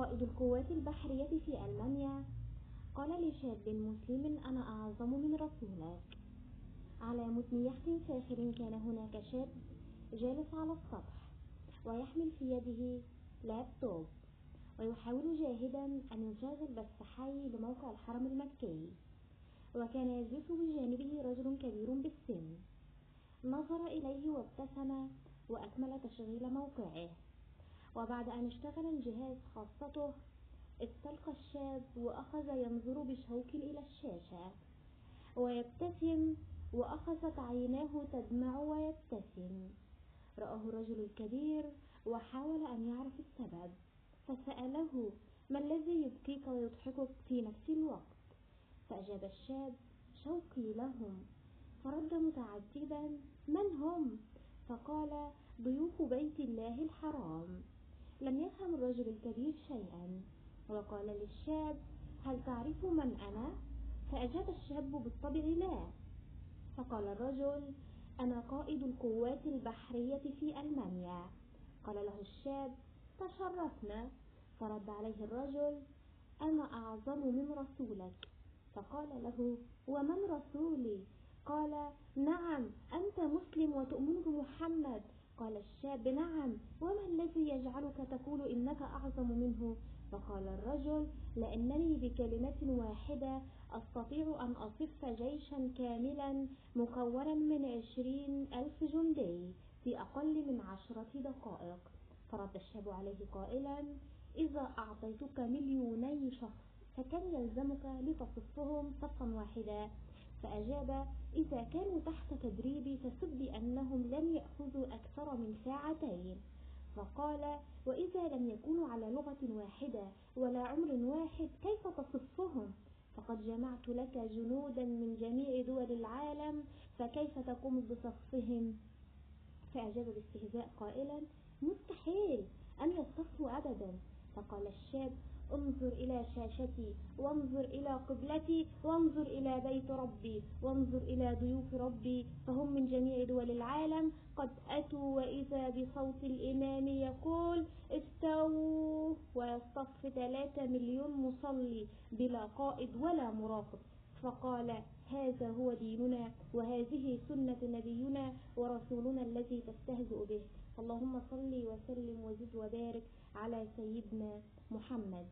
قائد القوات البحرية في ألمانيا قال لشاب مسلم: أنا أعظم من رسولك. على متن يخت ساخر كان هناك شاب جالس على السطح ويحمل في يده لابتوب ويحاول جاهدا أن يشغل بث حي لموقع الحرم المكي، وكان يجلس بجانبه رجل كبير بالسن. نظر إليه وابتسم وأكمل تشغيل موقعه، وبعد أن اشتغل الجهاز خاصته استلقى الشاب وأخذ ينظر بشوق إلى الشاشة ويبتسم، وأخذت عيناه تدمع ويبتسم. رآه الرجل الكبير وحاول أن يعرف السبب، فسأله: ما الذي يبكيك ويضحكك في نفس الوقت؟ فأجاب الشاب: شوقي لهم. فرد متعجبا: من هم؟ فقال: ضيوف بيت الله الحرام. لم يفهم الرجل الكبير شيئا، وقال للشاب: هل تعرف من أنا؟ فأجاب الشاب: بالطبع لا. فقال الرجل: أنا قائد القوات البحرية في ألمانيا. قال له الشاب: تشرفنا. فرد عليه الرجل: أنا أعظم من رسولك. فقال له: ومن رسولي؟ قال: نعم، أنت مسلم وتؤمن بمحمد. قال الشاب: نعم، وما الذي يجعلك تقول إنك أعظم منه؟ فقال الرجل: لأنني بكلمة واحدة أستطيع أن أصف جيشا كاملا مكونا من 20,000 جندي في أقل من 10 دقائق. فرد الشاب عليه قائلا: إذا أعطيتك 2,000,000 شخص فكم يلزمك لتصفهم صفا واحدا؟ فأجاب: إذا كانوا تحت تدريبي فسب بأنهم لم يأخذوا أكثر من 2 ساعات. فقال: وإذا لم يكونوا على لغة واحدة ولا عمر واحد كيف تصفهم؟ فقد جمعت لك جنودا من جميع دول العالم، فكيف تقوم بصفهم؟ فأجاب باستهزاء قائلا: مستحيل أن يصطفوا أبدا. فقال الشاب: انظر إلى شاشتي، وانظر إلى قبلتي، وانظر إلى بيت ربي، وانظر إلى ضيوف ربي، فهم من جميع دول العالم قد أتوا، وإذا بصوت الإمام يقول: استووا، ويصطف 3 مليون مصلي بلا قائد ولا مراقب. فقال: هذا هو ديننا، وهذه سنة نبينا ورسولنا الذي تستهزئ به. اللهم صل وسلم وزد وبارك على سيدنا محمد.